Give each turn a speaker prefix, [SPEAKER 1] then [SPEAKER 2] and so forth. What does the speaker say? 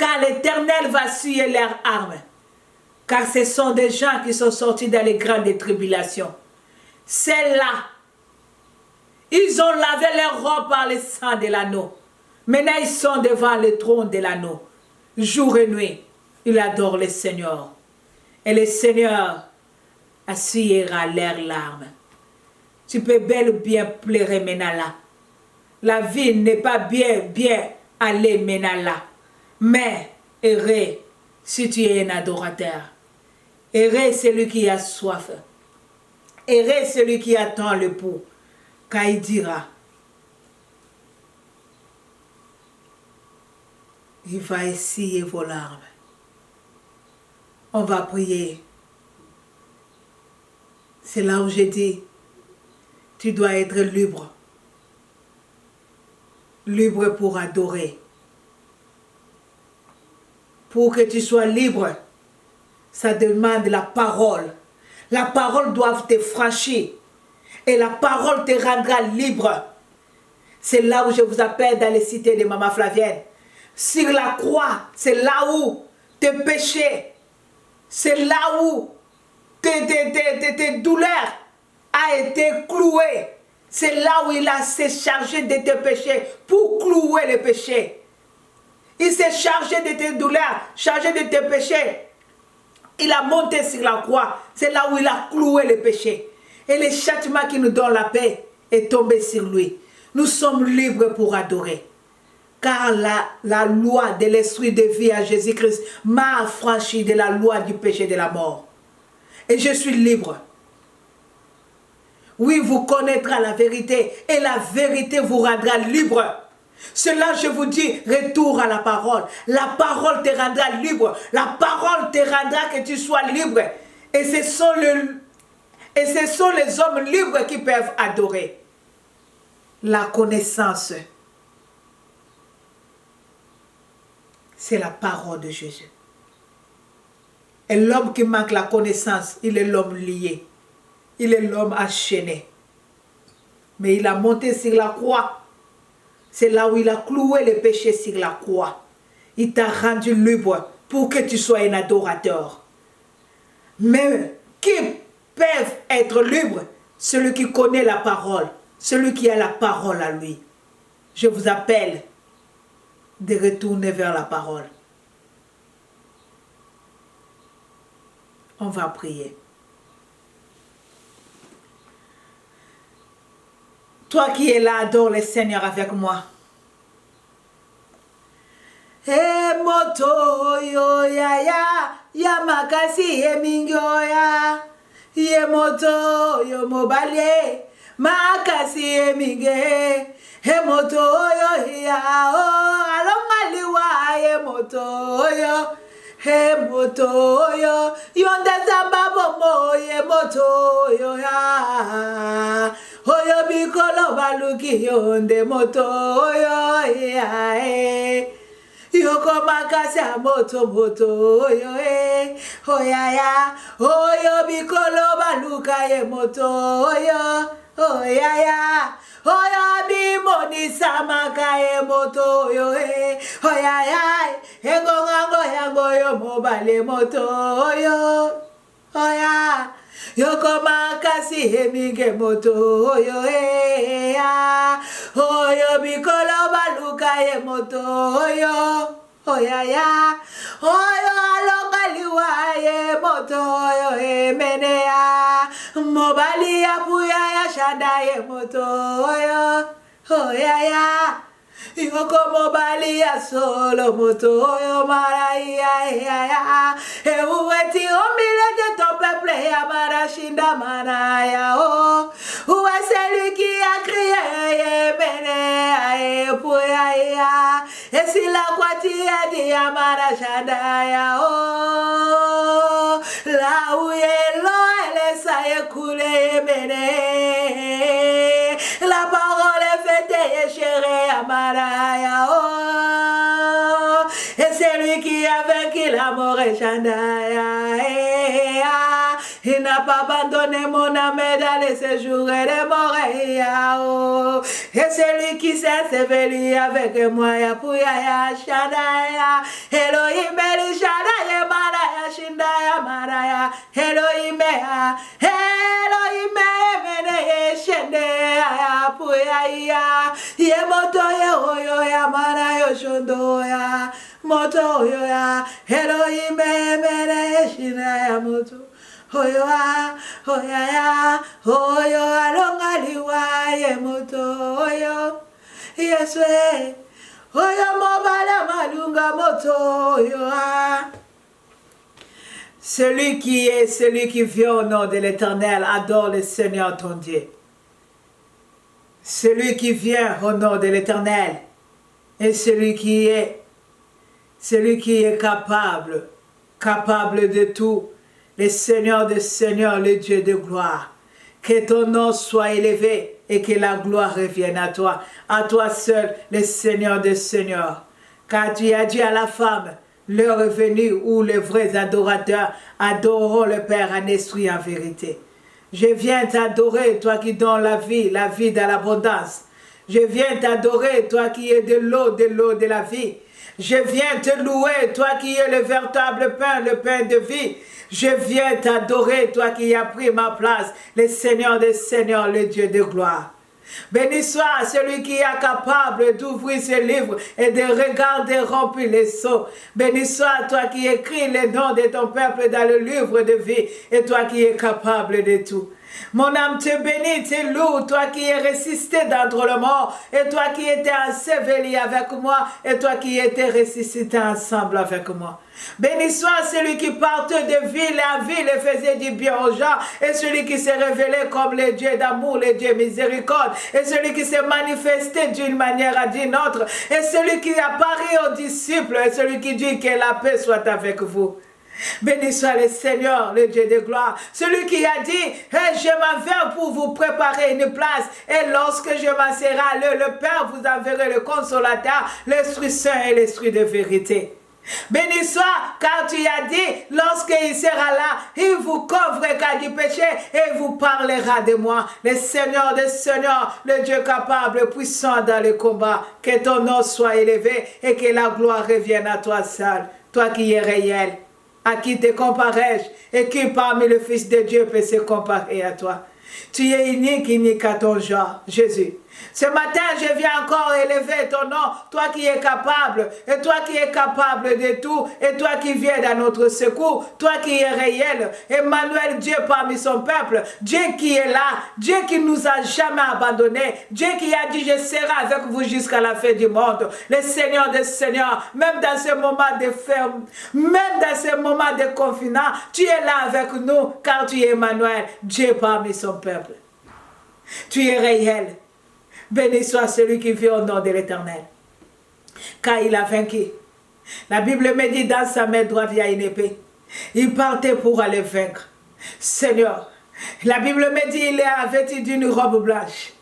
[SPEAKER 1] car l'Éternel va scier leurs armes. Car ce sont des gens qui sont sortis dans les grandes tribulations. C'est là. Ils ont lavé leurs robes par le sang de l'agneau. Maintenant, ils sont devant le trône de l'agneau. Jour et nuit, ils adorent le Seigneur. Et le Seigneur assuillera leurs larmes. Tu peux bel ou bien pleurer maintenant là. La vie n'est pas bien aller maintenant là. Mais heureux si tu es un adorateur. Heureux celui qui a soif. Heureux celui qui attend le pouls. Car il dira, il va essuyer vos larmes. On va prier. C'est là où j'ai dit, tu dois être libre. Libre pour adorer. Pour que tu sois libre, ça demande la parole. La parole doit te franchir. Et la parole te rendra libre. C'est là où je vous appelle dans les cités de Maman Flavienne. Sur la croix, c'est là où tes péchés, c'est là où tes douleurs a été clouées. C'est là où il s'est chargé de tes péchés pour clouer les péchés. Il s'est chargé de tes douleurs, chargé de tes péchés. Il a monté sur la croix. C'est là où il a cloué les péchés. Et le châtiment qui nous donne la paix est tombé sur lui. Nous sommes libres pour adorer. Car la loi de l'esprit de vie à Jésus-Christ m'a affranchi de la loi du péché de la mort. Et je suis libre. Oui, vous connaîtrez la vérité et la vérité vous rendra libre. Cela, je vous dis, retour à la parole. La parole te rendra libre. La parole te rendra que tu sois libre. Et ce sont les hommes libres qui peuvent adorer. La connaissance, c'est la parole de Jésus. Et l'homme qui manque la connaissance, il est l'homme lié. Il est l'homme enchaîné. Mais il a monté sur la croix. C'est là où il a cloué les péchés sur la croix. Il t'a rendu libre pour que tu sois un adorateur. Mais qui peuvent être libres? Celui qui connaît la parole. Celui qui a la parole à lui. Je vous appelle de retourner vers la parole. On va prier. Toi qui es là, adore le Seigneur avec moi. Moto yo ya makasi emingo ye moto yo mobale makasi eminge moto yo ya alongaliwa ye moto yo yonda zamba bomo ye moto yo ya oyo bikolo baluki yonde moto yo ya yoko makasi moto yo ya oyo bikolo baluka ye moto yo ya oyo bimoni samaka ye moto yo ya engongango yango yo mobale moto yo ya yoko makasi emige moto yo ya oyo bikolo baluka ye moto yo ya oyo alongaliwa ye moto yo mene ya mobali ya puya ya shanda ye moto yo ya yoko mobali ya solo moto yo maraya ya uweti omile de ton peuple ya marashinda maraya où est celui qui a crié bene puya ya et si la kwati a dit ya marashanda ya là où est l'eau elle s'est coulée bene la parole est faite et chérée à maraya et c'est lui qui a vaincu la mort et chandaya Il n'a pas abandonné mon âme dans les séjours de Moréa. Et celui qui s'est sévère avec moi, Yapouya, Shandaya, Elohim, Elishandaya, Maraya, Shindaya, Maraya, Elohim, Elohim, Meneye, Shendaya, Yapouya, Yemoto, Yehoyo, Yamanayo, Shondoya, Moto, Yoya, Elohim, Meneye, Shindaya, Moto. Oyoa, oya, oyo, alongaliwa, yemoto, oyo, yeswe, oyo, mobala, malunga, moto, oyoa. Celui qui vient au nom de l'Éternel, adore le Seigneur ton Dieu. Celui qui vient au nom de l'Éternel est celui qui est capable de tout. Le Seigneur des Seigneurs, le Dieu de gloire. Que ton nom soit élevé et que la gloire revienne à toi seul, le Seigneur des Seigneurs. Car tu as dit à la femme, l'heure est venue où les vrais adorateurs adoreront le Père en esprit et en vérité. Je viens t'adorer, toi qui donnes la vie dans l'abondance. Je viens t'adorer, toi qui es de l'eau de la vie. Je viens te louer, toi qui es le véritable pain, le pain de vie. Je viens t'adorer, toi qui as pris ma place, le Seigneur des Seigneurs, le Dieu de gloire. Béni soit celui qui est capable d'ouvrir ses livres et de regarder remplir les sceaux. Béni soit toi qui écris les noms de ton peuple dans le livre de vie et toi qui es capable de tout. Mon âme te bénit, te loue, toi qui es ressuscité d'entre les morts, et toi qui étais enseveli avec moi, et toi qui étais ressuscité ensemble avec moi. Béni soit celui qui partait de ville en ville et faisait du bien aux gens, et celui qui s'est révélé comme le Dieu d'amour, le Dieu miséricorde, et celui qui s'est manifesté d'une manière à d'une autre, et celui qui apparaît aux disciples, et celui qui dit que la paix soit avec vous. Béni soit le Seigneur, le Dieu de gloire, celui qui a dit, hey, je m'en vais pour vous préparer une place, et lorsque je m'en serai le Père vous enverra le consolateur, l'Esprit Saint et l'Esprit de vérité. Béni soit, car tu as dit, lorsqu'il sera là, il vous convaincra du péché et vous parlera de moi. Le Seigneur des Seigneurs, le Dieu capable, puissant dans le combat, que ton nom soit élevé et que la gloire revienne à toi seul, toi qui es réel. À qui te comparais-je et qui parmi le Fils de Dieu peut se comparer à toi? Tu es unique à ton genre, Jésus. Ce matin, je viens encore élever ton nom, toi qui es capable, et toi qui es capable de tout, et toi qui viens dans notre secours, toi qui es réel, Emmanuel, Dieu parmi son peuple, Dieu qui est là, Dieu qui nous a jamais abandonnés, Dieu qui a dit, je serai avec vous jusqu'à la fin du monde, le Seigneur des Seigneurs, même dans ce moment de ferme, même dans ce moment de confinement, tu es là avec nous, car tu es Emmanuel, Dieu parmi son peuple. Tu es réel. Béni soit celui qui vit au nom de l'Éternel, car il a vaincu. La Bible me dit, dans sa main droite, il y a une épée. Il partait pour aller vaincre. Seigneur, la Bible me dit, il est vêtu d'une robe blanche.